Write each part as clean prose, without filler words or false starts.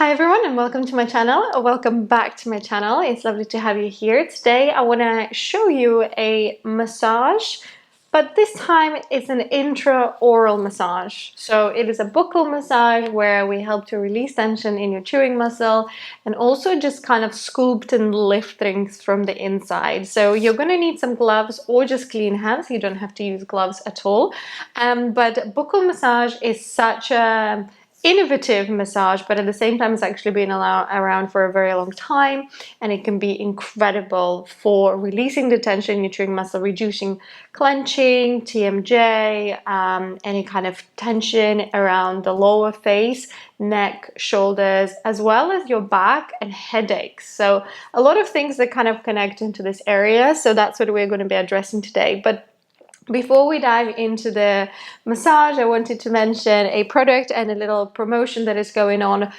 Hi everyone and welcome to my channel, or welcome back to my channel. It's lovely to have you here. Today I want to show you a massage, but this time it's an intra-oral massage. So it is a buccal massage where we help to release tension in your chewing muscle and also just kind of sculpt and lift things from the inside. So you're going to need some gloves or just clean hands. You don't have to use gloves at all. But buccal massage is such a innovative massage, but at the same time it's actually been around for a very long time, and it can be incredible for releasing the tension in your chewing muscle, reducing clenching, TMJ, any kind of tension around the lower face, neck, shoulders, as well as your back and headaches. So a lot of things that kind of connect into this area. So that's what we're going to be addressing today. But before we dive into the massage, I wanted to mention a product and a little promotion that is going on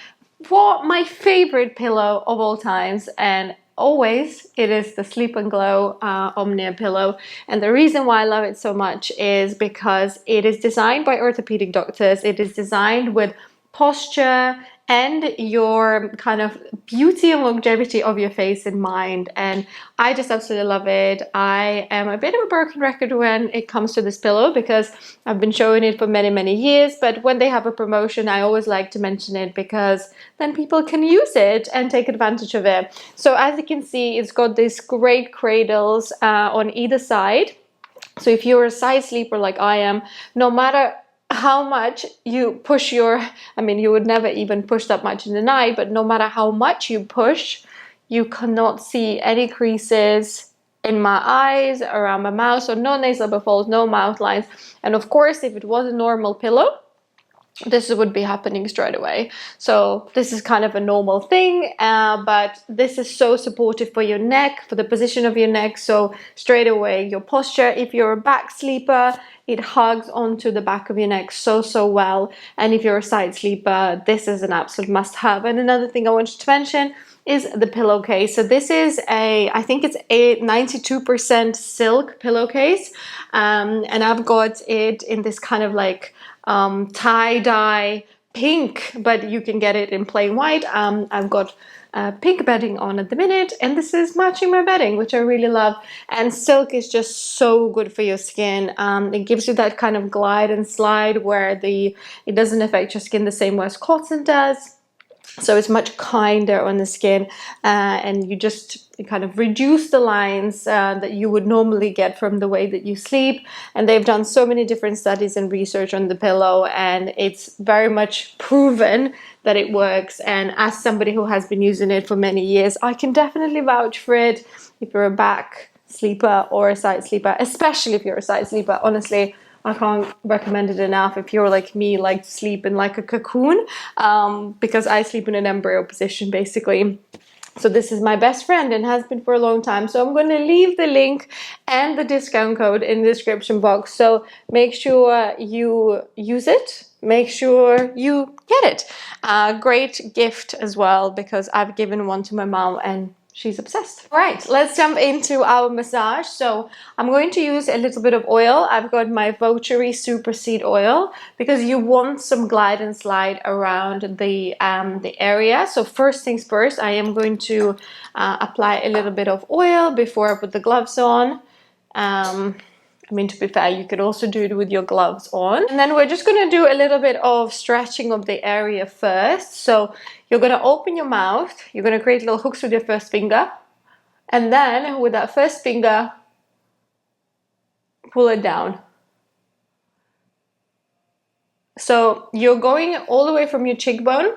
for my favorite pillow of all times, and always it is the Sleep and Glow Omnia pillow. And the reason why I love it so much is because it is designed by orthopedic doctors. It is designed with posture and your kind of beauty and longevity of your face in mind, and I just absolutely love it. I am a bit of a broken record when it comes to this pillow because I've been showing it for many years, but when they have a promotion I always like to mention it because then people can use it and take advantage of it. So as you can see, it's got these great cradles on either side. So if you're a side sleeper like I am, no matter how much you push you would never even push that much in the night, but no matter how much you push, you cannot see any creases in my eyes, around my mouth, so no nasal folds, no mouth lines. And of course, if it was a normal pillow, this would be happening straight away. So this is kind of a normal thing, but this is so supportive for your neck, for the position of your neck. So straight away, your posture, if you're a back sleeper, it hugs onto the back of your neck so well. And if you're a side sleeper, this is an absolute must-have. And another thing I wanted to mention is the pillowcase. So this is I think it's a 92% silk pillowcase, and I've got it in this kind of like tie-dye pink, but you can get it in plain white. I've got pink bedding on at the minute, and this is matching my bedding, which I really love. And silk is just so good for your skin. It gives you that kind of glide and slide where it doesn't affect your skin the same way as cotton does. So it's much kinder on the skin, and you just kind of reduce the lines that you would normally get from the way that you sleep. And they've done so many different studies and research on the pillow, and it's very much proven that it works. And as somebody who has been using it for many years, I can definitely vouch for it. If you're a back sleeper or a side sleeper, especially if you're a side sleeper, honestly, I can't recommend it enough. If you're like me, like to sleep in like a cocoon, because I sleep in an embryo position basically. So this is my best friend and has been for a long time. So I'm going to leave the link and the discount code in the description box. So make sure you use it. Make sure you get it. Great gift as well, because I've given one to my mom and she's obsessed. All right, let's jump into our massage. So I'm going to use a little bit of oil. I've got my Vauchery Super Seed Oil because you want some glide and slide around the area. So first things first, I am going to apply a little bit of oil before I put the gloves on. To be fair, you could also do it with your gloves on. And then we're just going to do a little bit of stretching of the area first. So you're going to open your mouth. You're going to create little hooks with your first finger. And then with that first finger, pull it down. So you're going all the way from your cheekbone.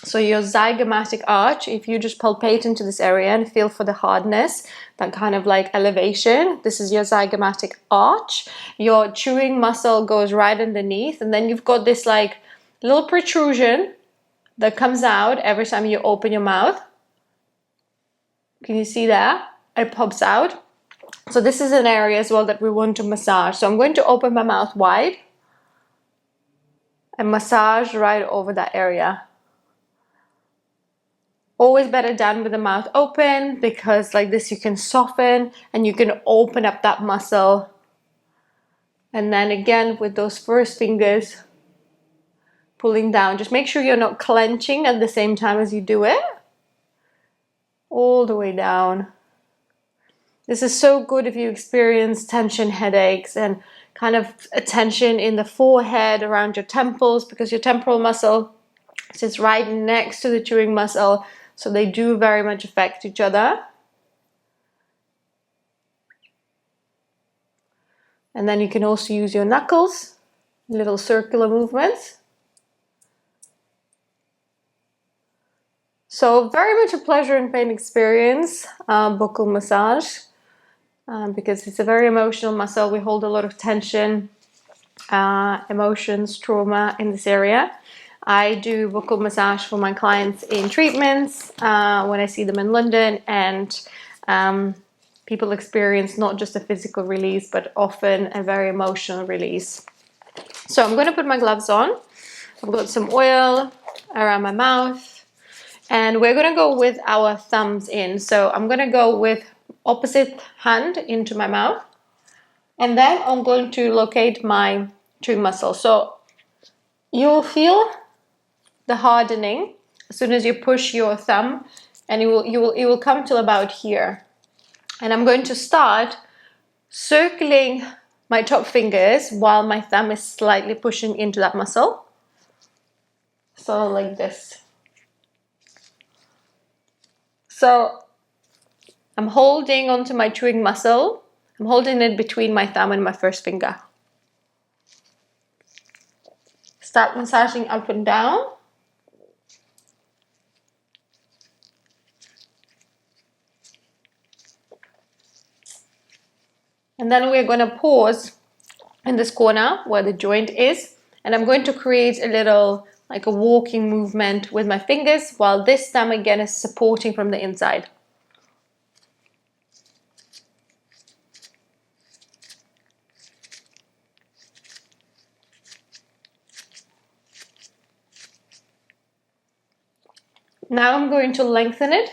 So your zygomatic arch, if you just palpate into this area and feel for the hardness, that kind of like elevation, this is your zygomatic arch. Your chewing muscle goes right underneath, and then you've got this like little protrusion that comes out every time you open your mouth. Can you see that? It pops out. So this is an area as well that we want to massage. So I'm going to open my mouth wide and massage right over that area. Always better done with the mouth open, because like this you can soften and you can open up that muscle. And then again with those first fingers, pulling down. Just make sure you're not clenching at the same time as you do it. All the way down. This is so good if you experience tension headaches and kind of a tension in the forehead around your temples, because your temporal muscle sits right next to the chewing muscle, so they do very much affect each other. And then you can also use your knuckles, little circular movements. So very much a pleasure and pain experience, buccal massage. Because it's a very emotional muscle. We hold a lot of tension, emotions, trauma in this area. I do buccal massage for my clients in treatments when I see them in London, and people experience not just a physical release, but often a very emotional release. So I'm going to put my gloves on. I've got some oil around my mouth, and we're going to go with our thumbs in. So I'm going to go with opposite hand into my mouth, and then I'm going to locate my chewing muscle. So you'll feel the hardening as soon as you push your thumb, and it will come till about here. And I'm going to start circling my top fingers while my thumb is slightly pushing into that muscle. So like this. So I'm holding onto my chewing muscle. I'm holding it between my thumb and my first finger. Start massaging up and down. And then we're going to pause in this corner where the joint is. And I'm going to create a little, like a walking movement with my fingers, while this thumb again is supporting from the inside. Now I'm going to lengthen it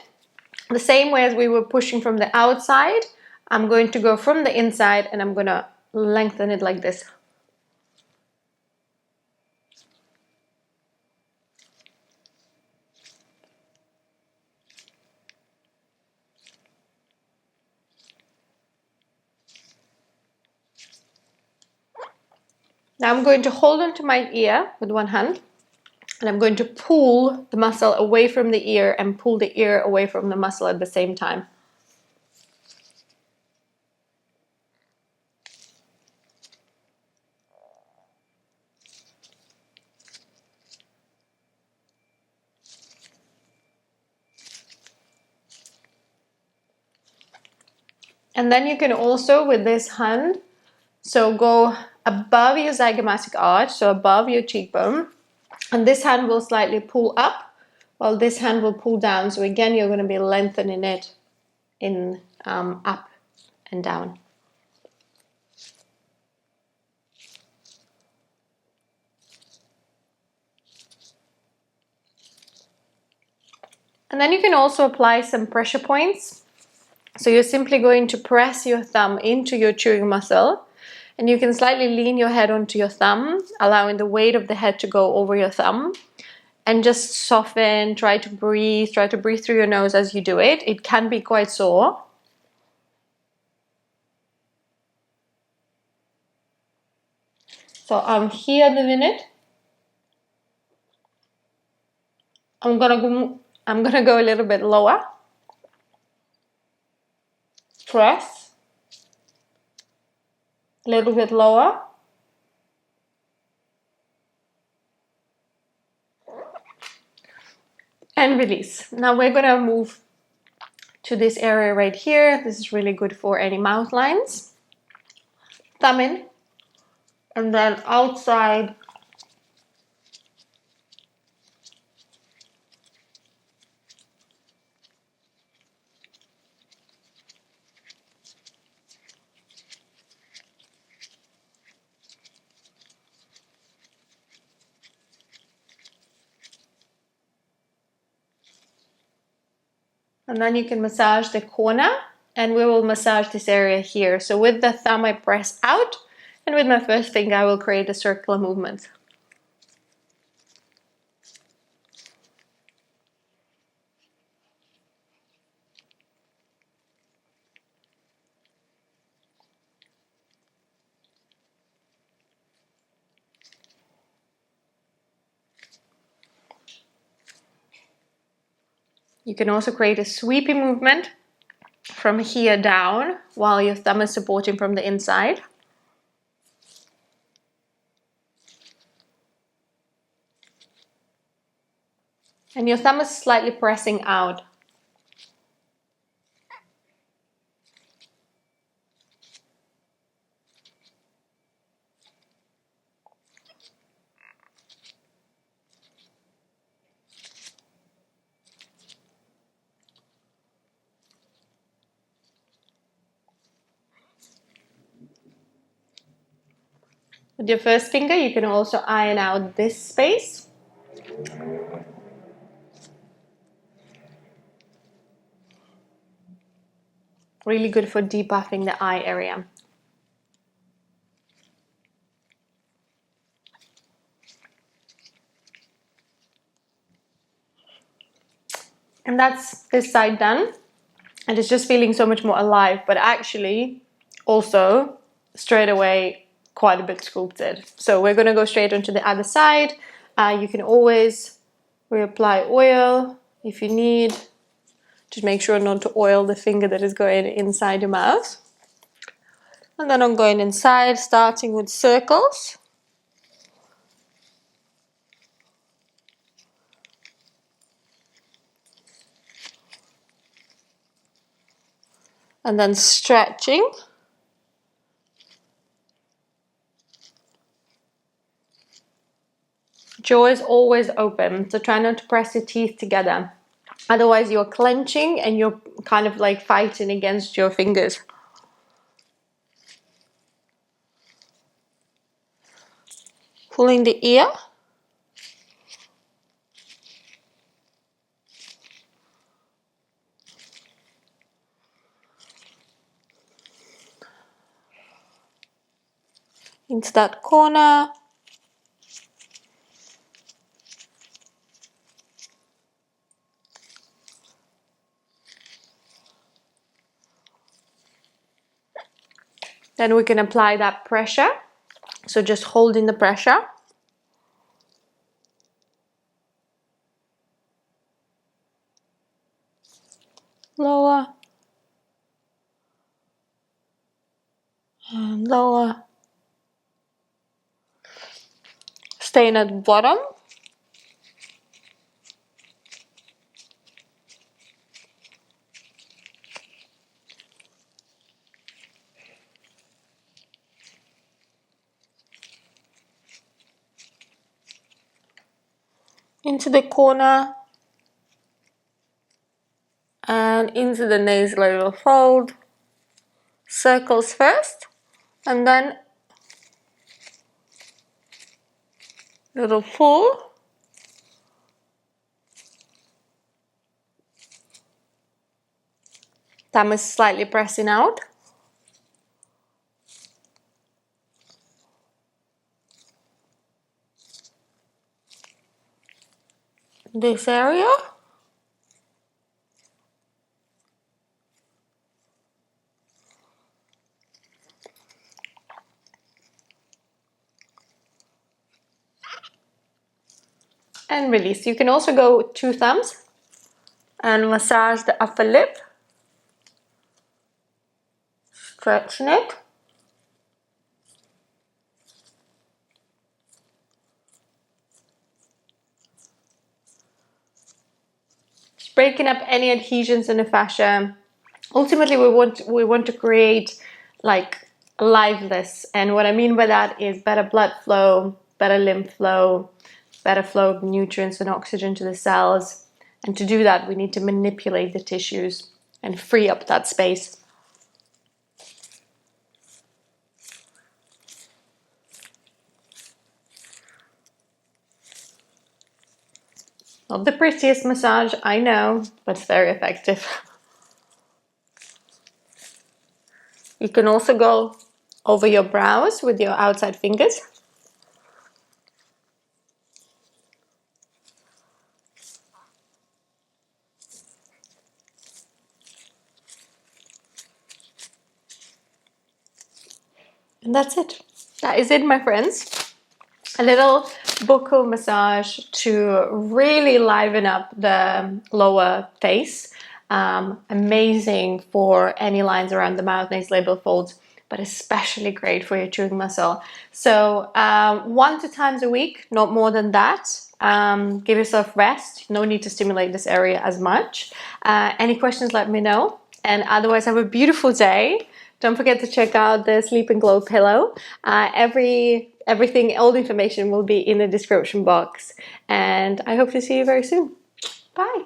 the same way as we were pushing from the outside. I'm going to go from the inside, and I'm going to lengthen it like this. Now I'm going to hold onto my ear with one hand, and I'm going to pull the muscle away from the ear and pull the ear away from the muscle at the same time. And then you can also, with this hand, so go above your zygomatic arch, so above your cheekbone, and this hand will slightly pull up, while this hand will pull down. So again, you're going to be lengthening it in up and down. And then you can also apply some pressure points. So you're simply going to press your thumb into your chewing muscle, and you can slightly lean your head onto your thumb, allowing the weight of the head to go over your thumb, and just soften, try to breathe through your nose as you do it. It can be quite sore. So I'm here at the minute. I'm gonna go a little bit lower. Press. A little bit lower. And release. Now we're gonna move to this area right here. This is really good for any mouth lines. Thumb in, and then outside. And then you can massage the corner, and we will massage this area here. So with the thumb I press out, and with my first finger I will create a circular movement. You can also create a sweeping movement from here down while your thumb is supporting from the inside. And your thumb is slightly pressing out. With your first finger, you can also iron out this space. Really good for depuffing the eye area. And that's this side done. And it's just feeling so much more alive, but actually also straight away quite a bit sculpted. So we're going to go straight onto the other side. You can always reapply oil if you need. Just make sure not to oil the finger that is going inside your mouth. And then I'm going inside, starting with circles. And then stretching. Jaw is always open, so try not to press your teeth together. Otherwise you're clenching and you're kind of like fighting against your fingers. Pulling the ear. Into that corner. Then we can apply that pressure. So just holding the pressure. Lower. And lower. Staying at the bottom. Into the corner. And into the nasolabial fold. Circles first. And then little pull. Thumb is slightly pressing out. This area. And release. You can also go with 2 thumbs and massage the upper lip. Stretching it. Just breaking up any adhesions in the fascia. Ultimately, we want to create like aliveness, and what I mean by that is better blood flow, better lymph flow, better flow of nutrients and oxygen to the cells. And to do that, we need to manipulate the tissues and free up that space. Not the prettiest massage, I know, but it's very effective. You can also go over your brows with your outside fingers. And that's it. That is it, my friends. A little Buccal massage to really liven up the lower face. Amazing for any lines around the mouth, nasolabial folds, but especially great for your chewing muscle. So 1 to 2 times a week, not more than that. Give yourself rest. No need to stimulate this area as much. Any questions, let me know. And otherwise, have a beautiful day. Don't forget to check out the Sleep and Glow pillow. Everything, all the information will be in the description box. And I hope to see you very soon. Bye.